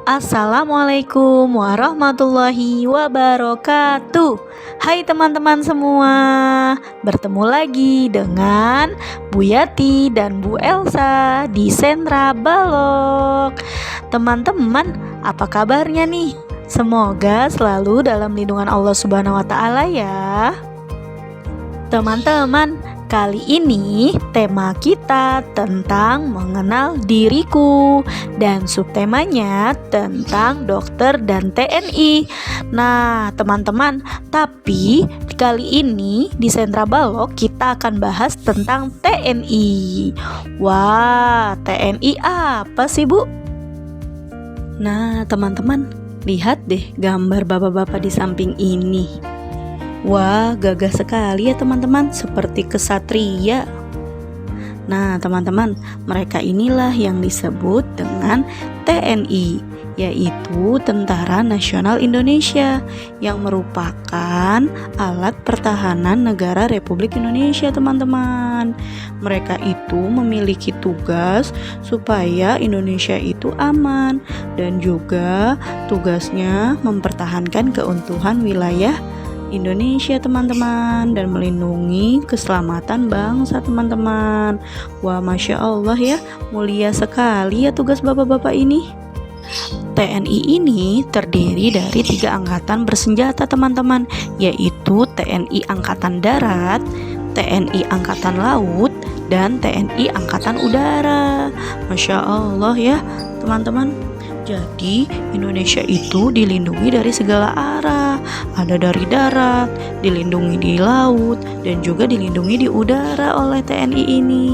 Assalamualaikum warahmatullahi wabarakatuh. Hai teman-teman semua, bertemu lagi dengan Bu Yati dan Bu Elsa di Sentra Balok. Teman-teman, apa kabarnya nih? Semoga selalu dalam lindungan Allah Subhanahu wa Ta'ala ya. Teman-teman, kali ini tema kita tentang mengenal diriku dan subtemanya tentang dokter dan TNI. Nah, teman-teman, tapi kali ini di Sentra Balok kita akan bahas tentang TNI. Wah, TNI apa sih, Bu? Nah, teman-teman, lihat deh gambar bapak-bapak di samping ini. Wah, gagah sekali ya teman-teman, seperti kesatria. Nah teman-teman, mereka inilah yang disebut dengan TNI, yaitu Tentara Nasional Indonesia, yang merupakan alat pertahanan negara Republik Indonesia teman-teman. Mereka itu memiliki tugas supaya Indonesia itu aman, dan juga tugasnya mempertahankan keutuhan wilayah Indonesia teman-teman, dan melindungi keselamatan bangsa teman-teman. Wah, Masya Allah ya, mulia sekali ya tugas bapak-bapak ini. TNI ini terdiri dari 3 angkatan bersenjata teman-teman, yaitu TNI Angkatan Darat, TNI Angkatan Laut, dan TNI Angkatan Udara. Masya Allah ya teman-teman. Jadi Indonesia itu dilindungi dari segala arah. Ada dari darat, dilindungi di laut, dan juga dilindungi di udara oleh TNI ini.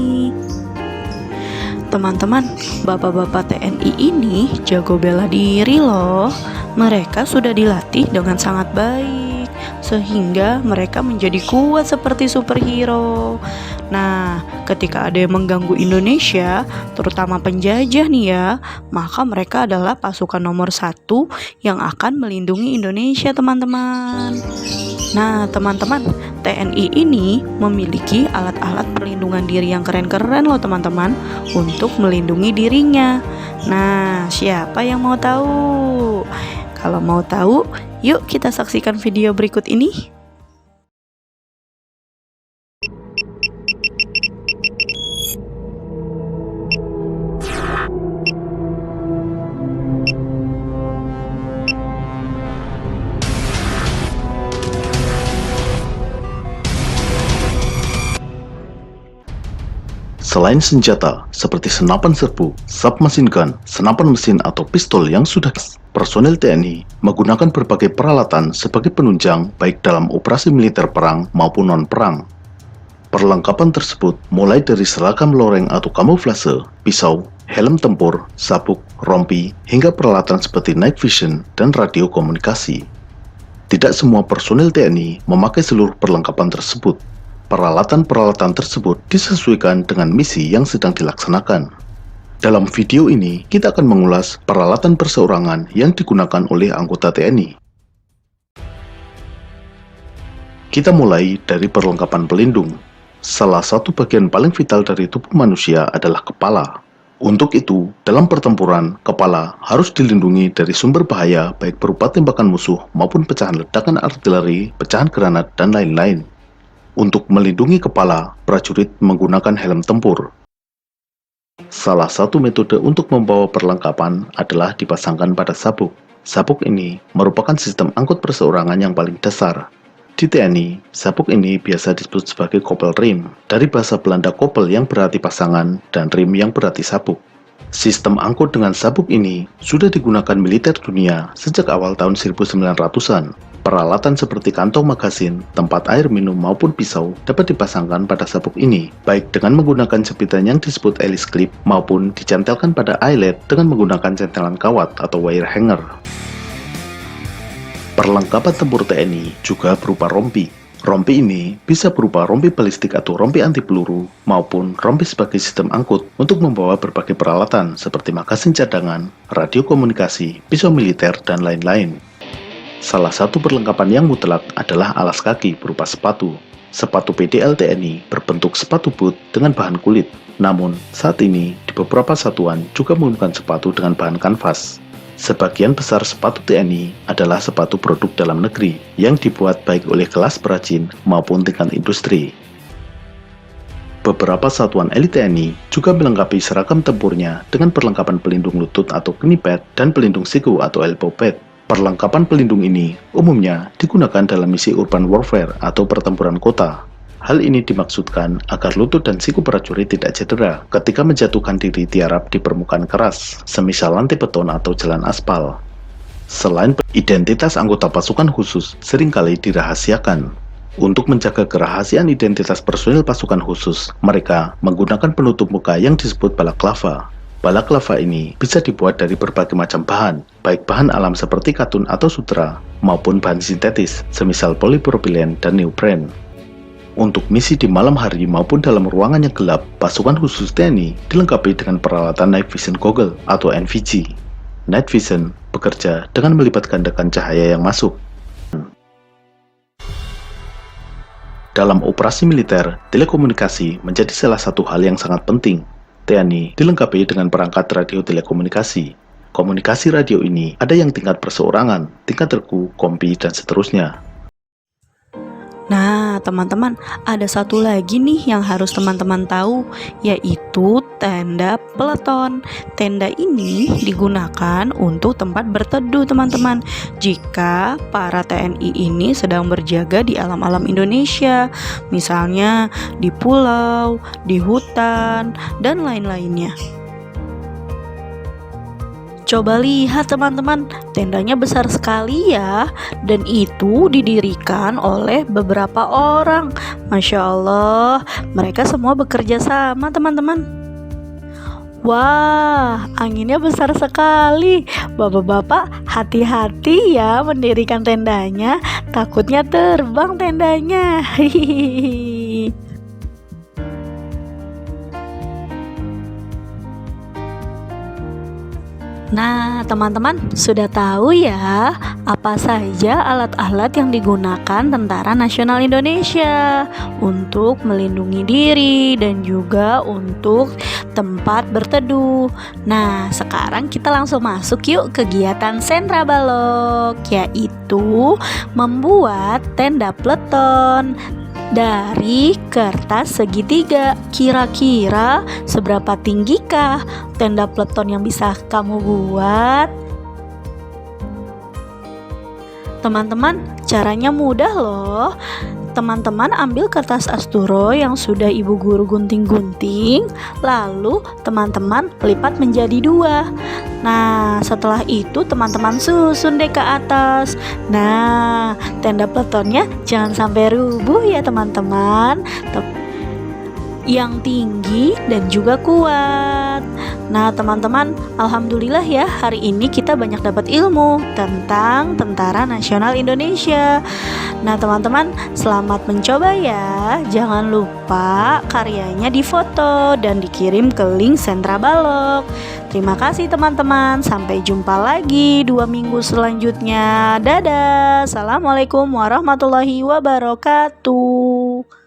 Teman-teman, bapak-bapak TNI ini jago bela diri loh. Mereka sudah dilatih dengan sangat baik, sehingga mereka menjadi kuat seperti superhero. Nah, ketika ada yang mengganggu Indonesia, terutama penjajah nih ya, maka mereka adalah pasukan nomor 1 yang akan melindungi Indonesia teman-teman. Nah teman-teman, TNI ini memiliki alat-alat perlindungan diri yang keren-keren loh teman-teman, untuk melindungi dirinya. Nah, siapa yang mau tahu? Kalau mau tahu, yuk kita saksikan video berikut ini. Selain senjata seperti senapan serbu, submachine gun, senapan mesin atau pistol yang sudah personel TNI menggunakan berbagai peralatan sebagai penunjang baik dalam operasi militer perang maupun non-perang. Perlengkapan tersebut mulai dari seragam loreng atau kamuflase, pisau, helm tempur, sabuk, rompi, hingga peralatan seperti night vision dan radio komunikasi. Tidak semua personel TNI memakai seluruh perlengkapan tersebut. Peralatan-peralatan tersebut disesuaikan dengan misi yang sedang dilaksanakan. Dalam video ini, kita akan mengulas peralatan perseorangan yang digunakan oleh anggota TNI. Kita mulai dari perlengkapan pelindung. Salah satu bagian paling vital dari tubuh manusia adalah kepala. Untuk itu, dalam pertempuran, kepala harus dilindungi dari sumber bahaya baik berupa tembakan musuh maupun pecahan ledakan artileri, pecahan granat, dan lain-lain. Untuk melindungi kepala, prajurit menggunakan helm tempur. Salah satu metode untuk membawa perlengkapan adalah dipasangkan pada sabuk. Sabuk ini merupakan sistem angkut perseorangan yang paling dasar. Di TNI, sabuk ini biasa disebut sebagai kopel rim, dari bahasa Belanda kopel yang berarti pasangan dan rim yang berarti sabuk. Sistem angkut dengan sabuk ini sudah digunakan militer dunia sejak awal tahun 1900-an. Peralatan seperti kantong magasin, tempat air minum maupun pisau dapat dipasangkan pada sabuk ini, baik dengan menggunakan jepitan yang disebut Alice clip maupun dicantelkan pada eyelet dengan menggunakan centelan kawat atau wire hanger. Perlengkapan tempur TNI juga berupa rompi. Rompi ini bisa berupa rompi balistik atau rompi anti peluru maupun rompi sebagai sistem angkut untuk membawa berbagai peralatan seperti magasin cadangan, radio komunikasi, pisau militer, dan lain-lain. Salah satu perlengkapan yang mutlak adalah alas kaki berupa sepatu. Sepatu PDL TNI berbentuk sepatu boot dengan bahan kulit. Namun, saat ini di beberapa satuan juga menggunakan sepatu dengan bahan kanvas. Sebagian besar sepatu TNI adalah sepatu produk dalam negeri yang dibuat baik oleh kelas perajin maupun tingkat industri. Beberapa satuan elit TNI juga melengkapi seragam tempurnya dengan perlengkapan pelindung lutut atau knee pad dan pelindung siku atau elbow pad. Perlengkapan pelindung ini umumnya digunakan dalam misi urban warfare atau pertempuran kota. Hal ini dimaksudkan agar lutut dan siku prajurit tidak cedera ketika menjatuhkan diri tiarap di permukaan keras, semisal lantai beton atau jalan aspal. Selain identitas anggota pasukan khusus seringkali dirahasiakan. Untuk menjaga kerahasiaan identitas personil pasukan khusus, mereka menggunakan penutup muka yang disebut balaklava. Balaklava ini bisa dibuat dari berbagai macam bahan, baik bahan alam seperti katun atau sutra, maupun bahan sintetis, semisal polipropilen dan neopren. Untuk misi di malam hari maupun dalam ruangan yang gelap, pasukan khusus TNI dilengkapi dengan peralatan Night Vision Goggle atau NVG. Night Vision bekerja dengan melipat gandakan cahaya yang masuk. Dalam operasi militer, telekomunikasi menjadi salah satu hal yang sangat penting. TNI dilengkapi dengan perangkat radio telekomunikasi. Komunikasi radio ini ada yang tingkat perseorangan, tingkat regu, kompi, dan seterusnya. Nah, teman-teman, ada satu lagi nih yang harus teman-teman tahu, yaitu tenda peleton. Tenda ini digunakan untuk tempat berteduh, teman-teman. Jika para TNI ini sedang berjaga di alam-alam Indonesia, misalnya di pulau, di hutan, dan lain-lainnya. Coba lihat teman-teman, tendanya besar sekali ya, dan itu didirikan oleh beberapa orang. Masya Allah, mereka semua bekerja sama teman-teman. Wah, anginnya besar sekali. Bapak-bapak, hati-hati ya mendirikan tendanya, takutnya terbang tendanya. Hihihi. Nah, teman-teman sudah tahu ya apa saja alat-alat yang digunakan Tentara Nasional Indonesia untuk melindungi diri dan juga untuk tempat berteduh. Nah, sekarang kita langsung masuk yuk kegiatan Sentra Balok, yaitu membuat tenda peleton dari kertas segitiga. Kira-kira seberapa tinggikah tenda peleton yang bisa kamu buat? Teman-teman, caranya mudah loh. Teman-teman ambil kertas asturo yang sudah ibu guru gunting-gunting, lalu teman-teman lipat menjadi 2. Nah, setelah itu teman-teman susun deh ke atas. Nah, tenda peletonnya jangan sampai rubuh ya teman-teman, yang tinggi dan juga kuat. Nah teman-teman, alhamdulillah ya, hari ini kita banyak dapat ilmu tentang Tentara Nasional Indonesia. Nah teman-teman, selamat mencoba ya. Jangan lupa karyanya difoto dan dikirim ke link Sentra Balok. Terima kasih teman-teman, sampai jumpa lagi 2 minggu selanjutnya. Dadah, assalamualaikum warahmatullahi wabarakatuh.